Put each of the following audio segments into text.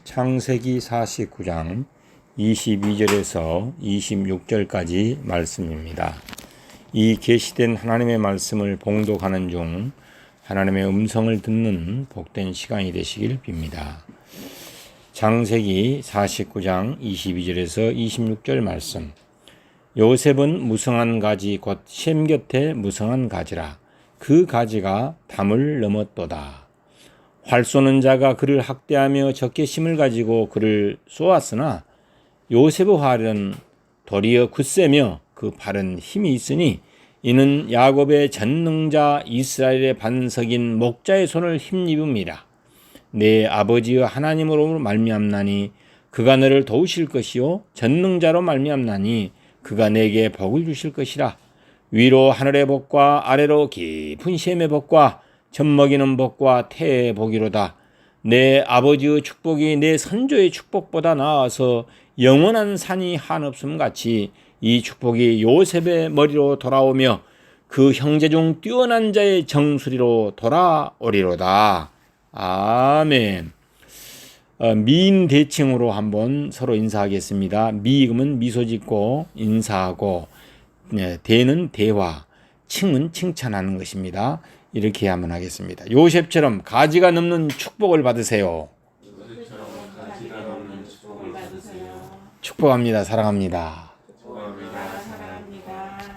창세기 49장 22절에서 26절까지 말씀입니다. 이 계시된 하나님의 말씀을 봉독하는 중 하나님의 음성을 듣는 복된 시간이 되시길 빕니다. 창세기 49장 22절에서 26절 말씀. 요셉은 무성한 가지 곧 셈 곁에 무성한 가지라. 그 가지가 담을 넘었도다. 활 쏘는 자가 그를 학대하며 적개심을 가지고 그를 쏘았으나 요셉의 활은 도리어 굳세며 그 팔은 힘이 있으니 이는 야곱의 전능자 이스라엘의 반석인 목자의 손을 힘입음이라. 내 아버지의 하나님으로 말미암나니 그가 너를 도우실 것이요 전능자로 말미암나니 그가 내게 복을 주실 것이라. 위로 하늘의 복과 아래로 깊은 셈의 복과 젖먹이는 복과 태의 복이로다. 내 아버지의 축복이 내 선조의 축복보다 나아서 영원한 산이 한없음 같이 이 축복이 요셉의 머리로 돌아오며 그 형제 중 뛰어난 자의 정수리로 돌아오리로다. 아멘. 미인 대칭으로 한번 서로 인사하겠습니다. 미금은 미소 짓고 인사하고, 대는 대화, 칭은 칭찬하는 것입니다. 이렇게 한번 하겠습니다. 요셉처럼 가지가 넘는 축복을 받으세요. 축복합니다. 사랑합니다.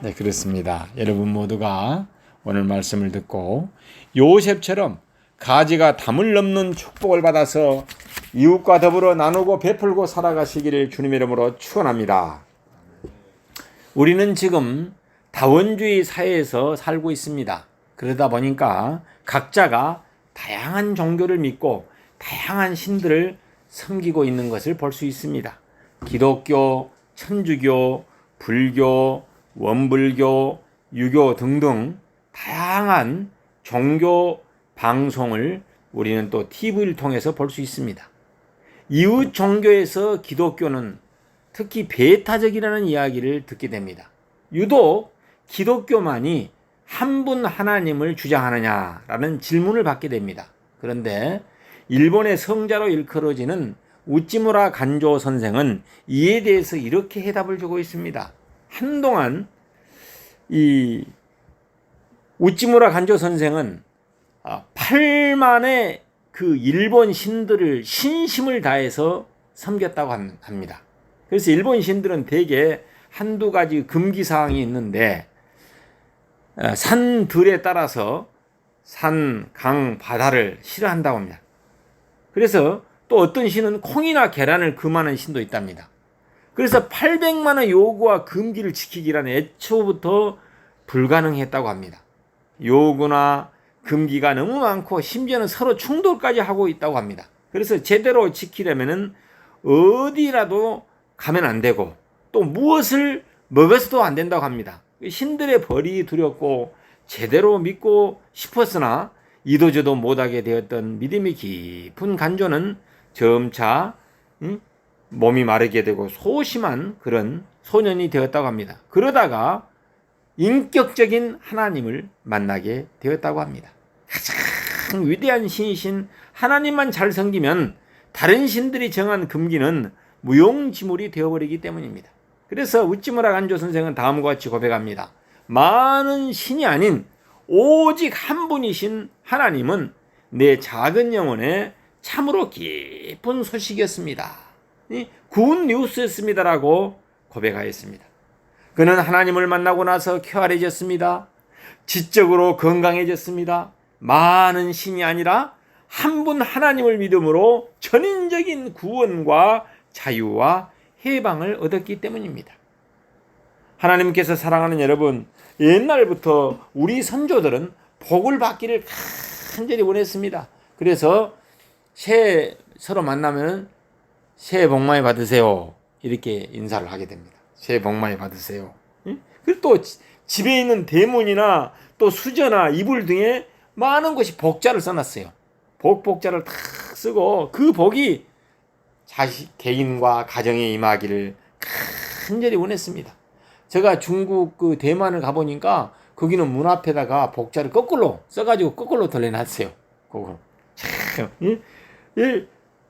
네, 그렇습니다. 여러분 모두가 오늘 말씀을 듣고 요셉처럼 가지가 담을 넘는 축복을 받아서 이웃과 더불어 나누고 베풀고 살아가시기를 주님의 이름으로 축원합니다. 우리는 지금 다원주의 사회에서 살고 있습니다. 그러다 보니까 각자가 다양한 종교를 믿고 다양한 신들을 섬기고 있는 것을 볼 수 있습니다. 기독교, 천주교, 불교, 원불교, 유교 등등 다양한 종교 방송을 우리는 또 TV를 통해서 볼 수 있습니다. 이웃 종교에서 기독교는 특히 배타적이라는 이야기를 듣게 됩니다. 유독 기독교만이 한 분 하나님을 주장하느냐라는 질문을 받게 됩니다. 그런데 일본의 성자로 일컬어지는 우찌무라 간조 선생은 이에 대해서 이렇게 해답을 주고 있습니다. 한동안 이 우찌무라 간조 선생은 8만의 그 일본 신들을 신심을 다해서 섬겼다고 합니다. 그래서 일본 신들은 대개 한두 가지 금기사항이 있는데 산들에 따라서 산, 강, 바다를 싫어한다고 합니다. 그래서 또 어떤 신은 콩이나 계란을 금하는 신도 있답니다. 그래서 800만의 요구와 금기를 지키기란 애초부터 불가능했다고 합니다. 요구나 금기가 너무 많고 심지어는 서로 충돌까지 하고 있다고 합니다. 그래서 제대로 지키려면은 어디라도 가면 안 되고 또 무엇을 먹어서도 안 된다고 합니다. 신들의 벌이 두렵고 제대로 믿고 싶었으나 이도저도 못하게 되었던 믿음이 깊은 간조는 점차 몸이 마르게 되고 소심한 그런 소년이 되었다고 합니다. 그러다가 인격적인 하나님을 만나게 되었다고 합니다. 가장 위대한 신이신 하나님만 잘 섬기면 다른 신들이 정한 금기는 무용지물이 되어버리기 때문입니다. 그래서 우찌무라 간조 선생은 다음과 같이 고백합니다. 많은 신이 아닌 오직 한 분이신 하나님은 내 작은 영혼에 참으로 깊은 소식이었습니다. 굿 뉴스였습니다라고 고백하였습니다. 그는 하나님을 만나고 나서 쾌활해졌습니다. 지적으로 건강해졌습니다. 많은 신이 아니라 한 분 하나님을 믿음으로 전인적인 구원과 자유와 해방을 얻었기 때문입니다. 하나님께서 사랑하는 여러분, 옛날부터 우리 선조들은 복을 받기를 간절히 원했습니다. 그래서 서로 만나면 새해 복 많이 받으세요 이렇게 인사를 하게 됩니다. 새해 복 많이 받으세요. 그리고 또 집에 있는 대문이나 또 수저나 이불 등에 많은 것이 복자를 써놨어요. 복자를 탁 쓰고 그 복이 자식 개인과 가정에 임하기를 간절히 원했습니다. 제가 중국 그 대만을 가보니까 거기는 문 앞에다가 복자를 거꾸로 써가지고 거꾸로 돌려놨어요. 그거.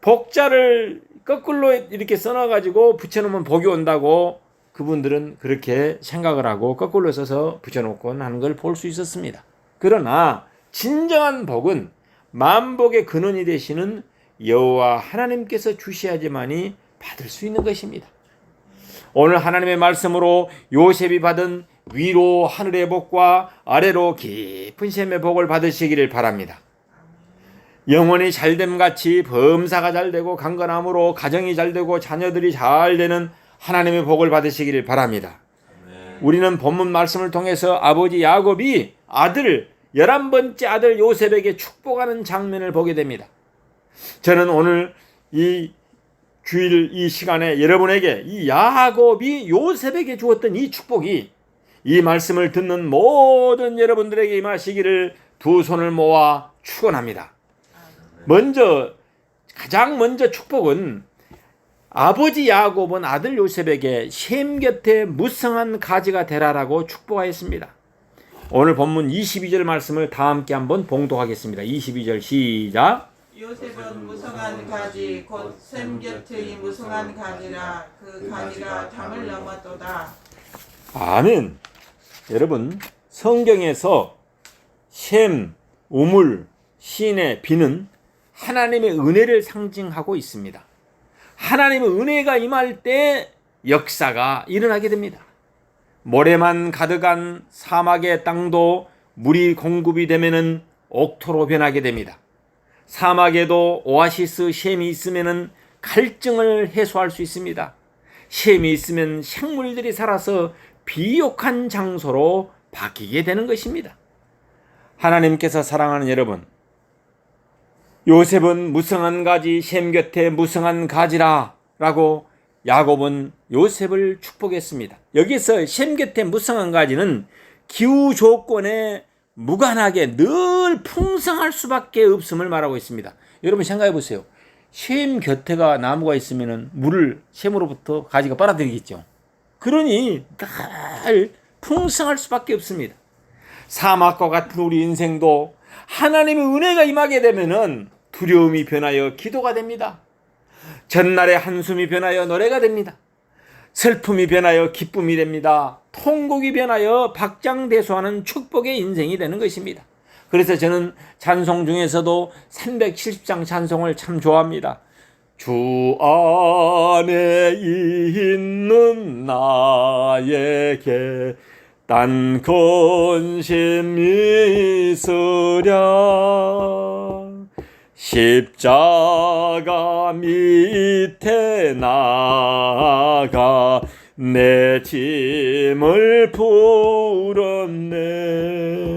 복자를 거꾸로 이렇게 써놔가지고 붙여놓으면 복이 온다고 그분들은 그렇게 생각을 하고 거꾸로 써서 붙여놓고 하는 걸 볼 수 있었습니다. 그러나 진정한 복은 만복의 근원이 되시는 여호와 하나님께서 주셔야지만이 받을 수 있는 것입니다. 오늘 하나님의 말씀으로 요셉이 받은 위로 하늘의 복과 아래로 깊은 셈의 복을 받으시기를 바랍니다. 영혼이 잘됨 같이 범사가 잘되고 강건함으로 가정이 잘되고 자녀들이 잘되는 하나님의 복을 받으시기를 바랍니다. 우리는 본문 말씀을 통해서 아버지 야곱이 아들 11번째 아들 요셉에게 축복하는 장면을 보게 됩니다. 저는 오늘 이 주일 이 시간에 여러분에게 이 야곱이 요셉에게 주었던 이 축복이 이 말씀을 듣는 모든 여러분들에게 임하시기를 두 손을 모아 축원합니다. 가장 먼저 축복은 아버지 야곱은 아들 요셉에게 셈 곁에 무성한 가지가 되라라고 축복하였습니다. 오늘 본문 22절 말씀을 다 함께 한번 봉독하겠습니다. 22절 시작. 요셉은 무성한 가지 곧 셈 곁의 무성한 가지라 그 가지가 담을 넘었도다. 아멘. 여러분, 성경에서 셈, 우물, 신의 비는 하나님의 은혜를 상징하고 있습니다. 하나님의 은혜가 임할 때 역사가 일어나게 됩니다. 모래만 가득한 사막의 땅도 물이 공급이 되면은 옥토로 변하게 됩니다. 사막에도 오아시스 셈이 있으면은 갈증을 해소할 수 있습니다. 셈이 있으면 생물들이 살아서 비옥한 장소로 바뀌게 되는 것입니다. 하나님께서 사랑하는 여러분, 요셉은 무성한 가지 셈 곁에 무성한 가지라 라고 야곱은 요셉을 축복했습니다. 여기서 셈 곁에 무성한 가지는 기후 조건에 무관하게 늘 풍성할 수밖에 없음을 말하고 있습니다. 여러분 생각해 보세요. 셈 곁에가 나무가 있으면 물을 셈으로부터 가지가 빨아들이겠죠. 그러니 늘 풍성할 수밖에 없습니다. 사막과 같은 우리 인생도 하나님의 은혜가 임하게 되면은 두려움이 변하여 기도가 됩니다. 전날의 한숨이 변하여 노래가 됩니다. 슬픔이 변하여 기쁨이 됩니다. 통곡이 변하여 박장대소하는 축복의 인생이 되는 것입니다. 그래서 저는 찬송 중에서도 370장 찬송을 참 좋아합니다. 주 안에 있는 나에게 딴 근심이 있으랴 십자가 밑에 나가 내 짐을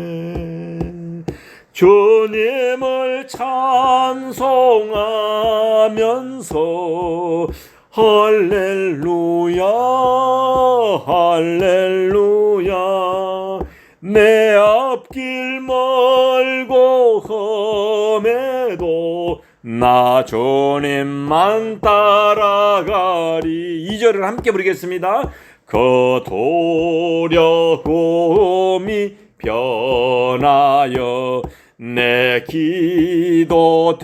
풀었네. 주님을 찬송하면서 할렐루야 할렐루야 내 앞길 멀고 험해도 나 주님만 따라가리. 2절을 함께 부르겠습니다. 그 두려움이 변하여 내 기도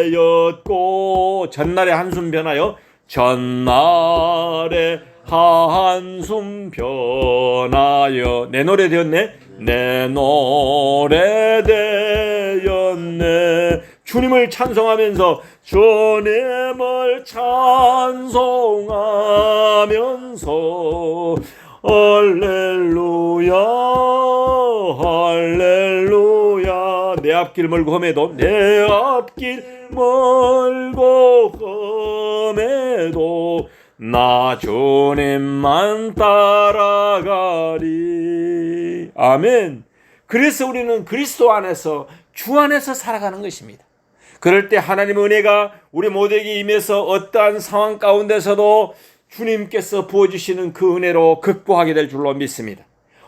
되었고 전날의 한숨 변하여 전날의 한숨 변하여 내 노래 되었네. 내 노래 되었네. 주님을 찬송하면서 주님을 찬송하면서 할렐루야 할렐루야 내 앞길 멀고 험해도 내 앞길 멀고 험해도 나 주님만 따라가리. 아멘. 그래서 우리는 그리스도 안에서 주 안에서 살아가는 것입니다. 그럴 때 하나님의 은혜가 우리 모두에게 임해서 어떠한 상황 가운데서도 주님께서 부어주시는 그 은혜로 극복하게 될 줄로 믿습니다.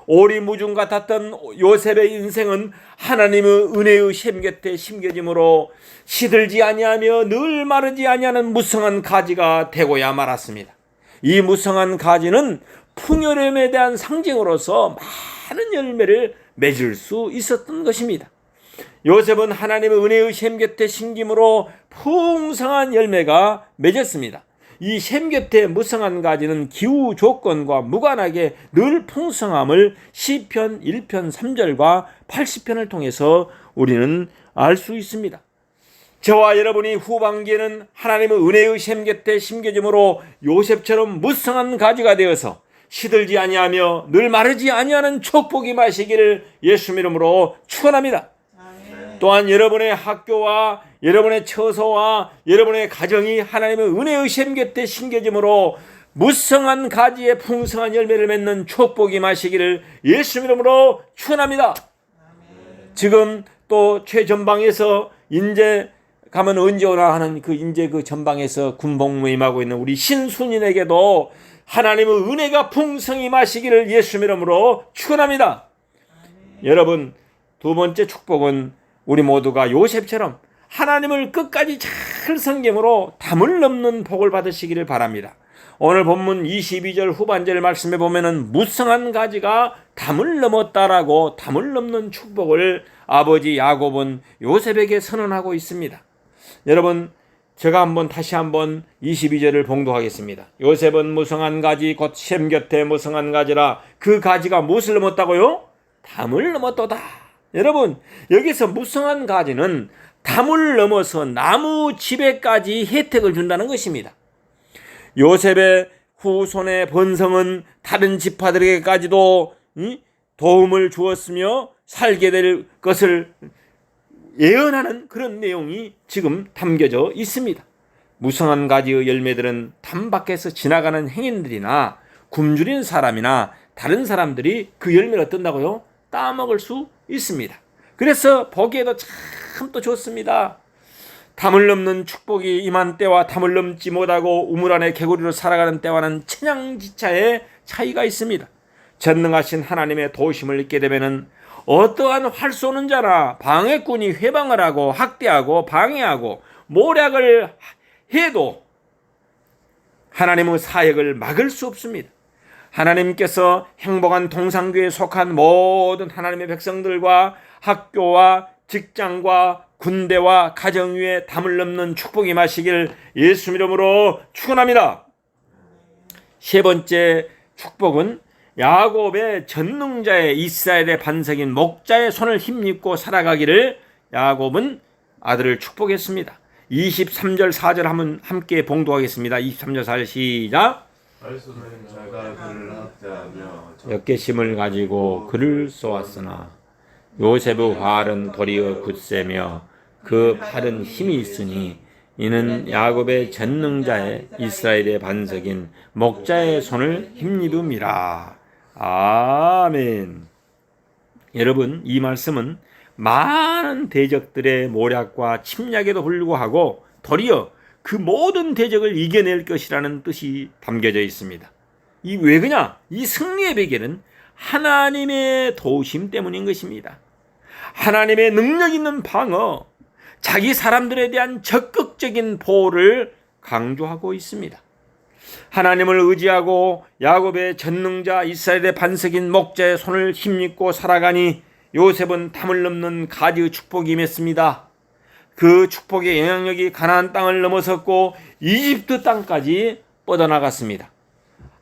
오리무중 같았던 요셉의 인생은 하나님의 은혜의 셈 곁에 심겨짐으로 시들지 아니하며 늘 마르지 아니하는 무성한 가지가 되고야 말았습니다. 이 무성한 가지는 풍요로움에 대한 상징으로서 많은 열매를 맺을 수 있었던 것입니다. 요셉은 하나님의 은혜의 셈 곁에 심김으로 풍성한 열매가 맺었습니다. 이 셈 곁에 무성한 가지는 기후 조건과 무관하게 늘 풍성함을 시편 1편 3절과 80편을 통해서 우리는 알 수 있습니다. 저와 여러분이 후반기에는 하나님의 은혜의 셈 곁에 심겨짐으로 요셉처럼 무성한 가지가 되어서 시들지 아니하며 늘 마르지 아니하는 축복이 마시기를 예수 이름으로 축원합니다. 또한 여러분의 학교와 여러분의 처소와 여러분의 가정이 하나님의 은혜의 셈 곁에 심겨짐으로 무성한 가지에 풍성한 열매를 맺는 축복이 마시기를 예수 이름으로 축원합니다. 지금 또 최전방에서 인제 가면 언제 오나 하는 그 인제 그 전방에서 군복무 임하고 있는 우리 신순인에게도 하나님의 은혜가 풍성히 마시기를 예수 이름으로 축원합니다. 여러분, 두 번째 축복은 우리 모두가 요셉처럼 하나님을 끝까지 잘 섬김으로 담을 넘는 복을 받으시기를 바랍니다. 오늘 본문 22절 후반절 말씀에 보면은 무성한 가지가 담을 넘었다라고 담을 넘는 축복을 아버지 야곱은 요셉에게 선언하고 있습니다. 여러분, 제가 다시 한번 22절을 봉독하겠습니다. 요셉은 무성한 가지 곧 셈 곁에 무성한 가지라. 그 가지가 무엇을 넘었다고요? 담을 넘었도다. 여러분, 여기서 무성한 가지는 담을 넘어서 나무 지배까지 혜택을 준다는 것입니다. 요셉의 후손의 번성은 다른 지파들에게까지도 도움을 주었으며 살게 될 것을 예언하는 그런 내용이 지금 담겨져 있습니다. 무성한 가지의 열매들은 담 밖에서 지나가는 행인들이나 굶주린 사람이나 다른 사람들이 그 열매를 어떤다고요? 따먹을 수 있습니다. 그래서 보기에도 참 또 좋습니다. 담을 넘는 축복이 임한 때와 담을 넘지 못하고 우물 안에 개구리로 살아가는 때와는 천양지차의 차이가 있습니다. 전능하신 하나님의 도우심을 잊게 되면은 어떠한 활 쏘는 자나 방해꾼이 회방을 하고 학대하고 방해하고 모략을 해도 하나님의 사역을 막을 수 없습니다. 하나님께서 행복한 동산교회에 속한 모든 하나님의 백성들과 학교와 직장과 군대와 가정 위에 담을 넘는 축복이 마시길 예수 이름으로 축원합니다. 세 번째 축복은 야곱의 전능자의 이스라엘의 반석인 목자의 손을 힘입고 살아가기를 야곱은 아들을 축복했습니다. 23절 4절 함께 봉독하겠습니다. 23절 4절 시작. 말씀은 자가 그를 학대하며 역개심을 가지고 그를 쏘았으나 요셉의 활은 도리어 굳세며 그 팔은 힘이 있으니 이는 야곱의 전능자의 이스라엘의 반석인 목자의 손을 힘입음이라. 아멘. 여러분, 이 말씀은 많은 대적들의 모략과 침략에도 불구하고 도리어 그 모든 대적을 이겨낼 것이라는 뜻이 담겨져 있습니다. 이 왜 그냐? 이 승리의 비결은 하나님의 도우심 때문인 것입니다. 하나님의 능력 있는 방어, 자기 사람들에 대한 적극적인 보호를 강조하고 있습니다. 하나님을 의지하고 야곱의 전능자 이스라엘의 반석인 목자의 손을 힘입고 살아가니 요셉은 담을 넘는 가지의 축복이 임했습니다. 그 축복의 영향력이 가나안 땅을 넘어섰고 이집트 땅까지 뻗어나갔습니다.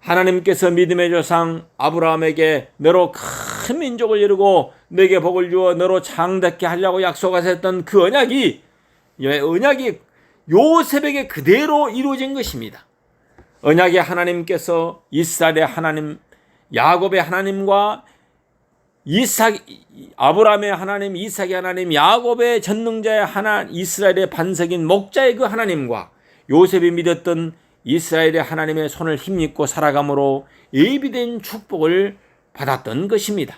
하나님께서 믿음의 조상 아브라함에게 너로 큰 민족을 이루고 너에게 복을 주어 너로 장대케 하려고 약속하셨던 그 언약이 요셉에게 그대로 이루어진 것입니다. 언약의 하나님께서 이스라엘의 하나님, 야곱의 하나님과 아브라함의 하나님, 이삭의 하나님, 야곱의 전능자의 이스라엘의 반석인 목자의 그 하나님과 요셉이 믿었던 이스라엘의 하나님의 손을 힘입고 살아감으로 예비된 축복을 받았던 것입니다.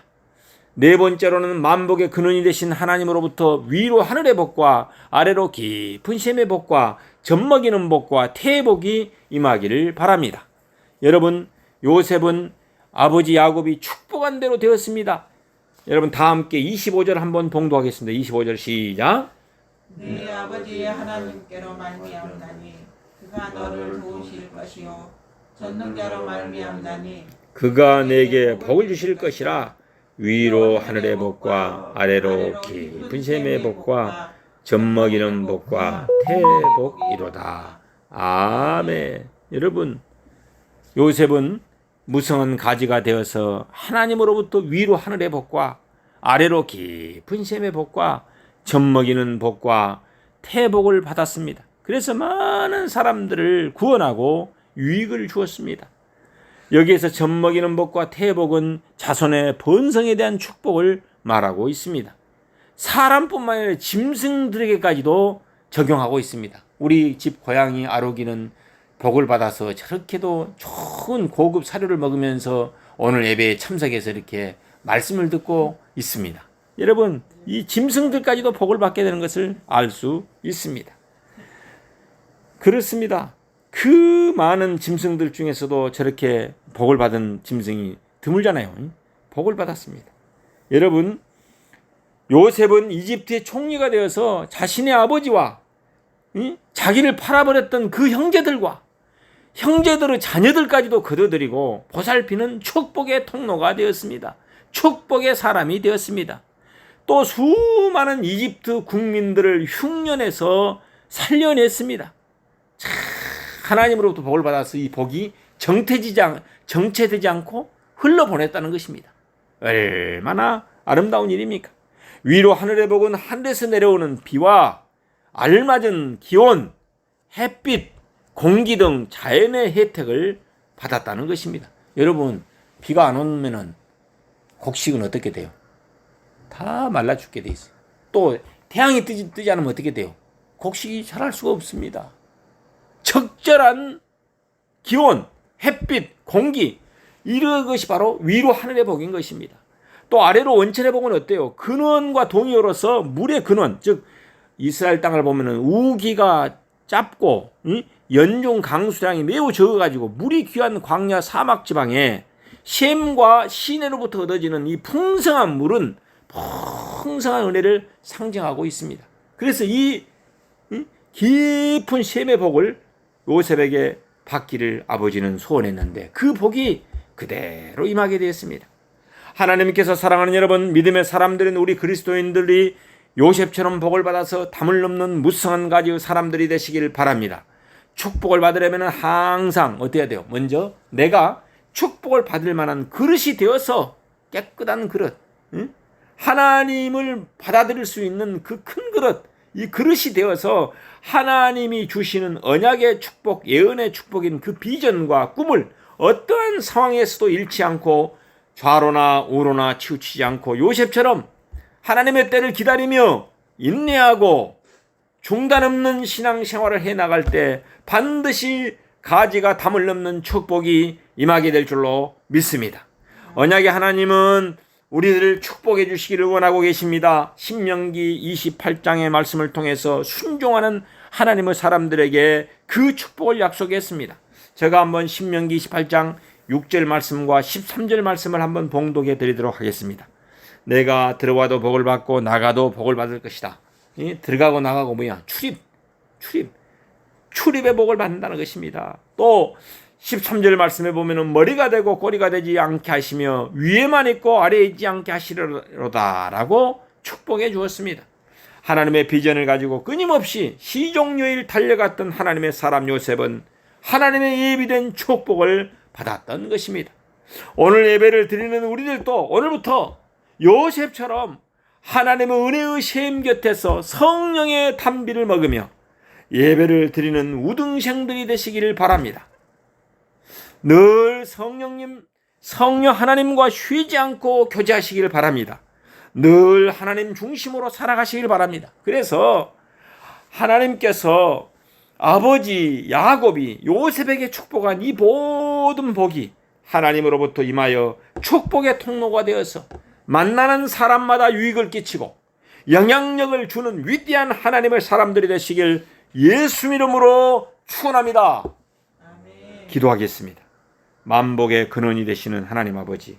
네 번째로는 만복의 근원이 되신 하나님으로부터 위로 하늘의 복과 아래로 깊은 셈의 복과 젖먹이는 복과 태복이 임하기를 바랍니다. 여러분, 요셉은 아버지 야곱이 축복한 대로 되었습니다. 여러분, 다 함께 25절 한번 봉독하겠습니다. 25절 시작. 네 아버지의 하나님께로 말미암다니 그가 너를 도우실 것이요 전능자로 말미암다니 그가 내게 복을 주실 것이라. 위로 하늘의 복과 아래로 깊은 샘의 복과 젖먹이는 복과 태복이로다. 아멘. 여러분, 요셉은 무성한 가지가 되어서 하나님으로부터 위로 하늘의 복과 아래로 깊은 샘의 복과 젖먹이는 복과 태복을 받았습니다. 그래서 많은 사람들을 구원하고 유익을 주었습니다. 여기에서 젖먹이는 복과 태복은 자손의 번성에 대한 축복을 말하고 있습니다. 사람뿐만 아니라 짐승들에게까지도 적용하고 있습니다. 우리 집 고양이 아로기는 복을 받아서 저렇게도 좋은 고급 사료를 먹으면서 오늘 예배에 참석해서 이렇게 말씀을 듣고 있습니다. 여러분, 이 짐승들까지도 복을 받게 되는 것을 알 수 있습니다. 그렇습니다. 그 많은 짐승들 중에서도 저렇게 복을 받은 짐승이 드물잖아요. 복을 받았습니다. 여러분, 요셉은 이집트의 총리가 되어서 자신의 아버지와 자기를 팔아버렸던 그 형제들의 자녀들까지도 거둬들이고 보살피는 축복의 통로가 되었습니다. 축복의 사람이 되었습니다. 또 수많은 이집트 국민들을 흉년에서 살려냈습니다. 하나님으로부터 복을 받아서 이 복이 정체되지 않고 흘러보냈다는 것입니다. 얼마나 아름다운 일입니까? 위로 하늘의 복은 하늘에서 내려오는 비와 알맞은 기온, 햇빛, 공기 등 자연의 혜택을 받았다는 것입니다. 여러분, 비가 안 오면 곡식은 어떻게 돼요? 다 말라 죽게 돼 있어요. 또 태양이 뜨지 않으면 어떻게 돼요? 곡식이 자랄 수가 없습니다. 적절한 기온, 햇빛, 공기, 이런 것이 바로 위로 하늘의 복인 것입니다. 또 아래로 원천의 복은 어때요? 근원과 동요로서 물의 근원, 즉 이스라엘 땅을 보면은 우기가 짧고 연중 강수량이 매우 적어가지고 물이 귀한 광야 사막 지방에 셈과 시내로부터 얻어지는 이 풍성한 물은 풍성한 은혜를 상징하고 있습니다. 그래서 이 깊은 셈의 복을 요셉에게 받기를 아버지는 소원했는데 그 복이 그대로 임하게 되었습니다. 하나님께서 사랑하는 여러분, 믿음의 사람들인 우리 그리스도인들이 요셉처럼 복을 받아서 담을 넘는 무성한 가지의 사람들이 되시길 바랍니다. 축복을 받으려면 항상 어떻게 해야 돼요? 먼저 내가 축복을 받을 만한 그릇이 되어서 깨끗한 그릇, 하나님을 받아들일 수 있는 그 큰 그릇, 이 그릇이 되어서 하나님이 주시는 언약의 축복, 예언의 축복인 그 비전과 꿈을 어떠한 상황에서도 잃지 않고 좌로나 우로나 치우치지 않고 요셉처럼 하나님의 때를 기다리며 인내하고 중단 없는 신앙생활을 해나갈 때 반드시 가지가 담을 넘는 축복이 임하게 될 줄로 믿습니다. 언약의 하나님은 우리들을 축복해 주시기를 원하고 계십니다. 신명기 28장의 말씀을 통해서 순종하는 하나님의 사람들에게 그 축복을 약속했습니다. 제가 한번 신명기 28장 6절 말씀과 13절 말씀을 한번 봉독해 드리도록 하겠습니다. 내가 들어와도 복을 받고 나가도 복을 받을 것이다. 들어가고 나가고 뭐야? 출입의 복을 받는다는 것입니다. 또 13절 말씀에 보면은 머리가 되고 꼬리가 되지 않게 하시며 위에만 있고 아래에 있지 않게 하시리로다라고 축복해 주었습니다. 하나님의 비전을 가지고 끊임없이 시종요일 달려갔던 하나님의 사람 요셉은 하나님의 예비된 축복을 받았던 것입니다. 오늘 예배를 드리는 우리들도 오늘부터 요셉처럼 하나님의 은혜의 셈 곁에서 성령의 담비를 먹으며 예배를 드리는 우등생들이 되시기를 바랍니다. 늘 성령 하나님과 쉬지 않고 교제하시기를 바랍니다. 늘 하나님 중심으로 살아가시길 바랍니다. 그래서 하나님께서 아버지 야곱이 요셉에게 축복한 이 모든 복이 하나님으로부터 임하여 축복의 통로가 되어서 만나는 사람마다 유익을 끼치고 영향력을 주는 위대한 하나님의 사람들이 되시길 예수 이름으로 축원합니다. 아멘. 기도하겠습니다. 만복의 근원이 되시는 하나님 아버지,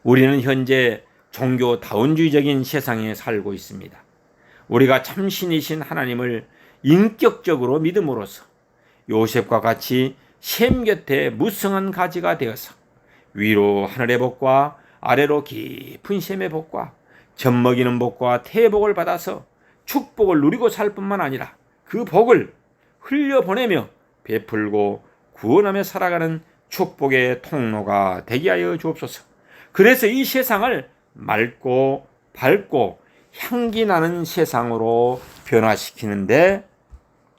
우리는 현재 종교 다원주의적인 세상에 살고 있습니다. 우리가 참신이신 하나님을 인격적으로 믿음으로써 요셉과 같이 셈 곁에 무성한 가지가 되어서 위로 하늘의 복과 아래로 깊은 셈의 복과 젖먹이는 복과 태복을 받아서 축복을 누리고 살 뿐만 아니라 그 복을 흘려보내며 베풀고 구원하며 살아가는 축복의 통로가 되게 하여 주옵소서. 그래서 이 세상을 맑고 밝고 향기 나는 세상으로 변화시키는데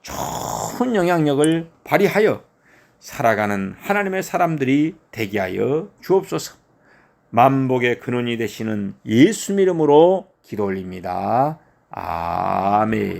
좋은 영향력을 발휘하여 살아가는 하나님의 사람들이 되게 하여 주옵소서. 만복의 근원이 되시는 예수 이름으로 기도 올립니다. 아멘.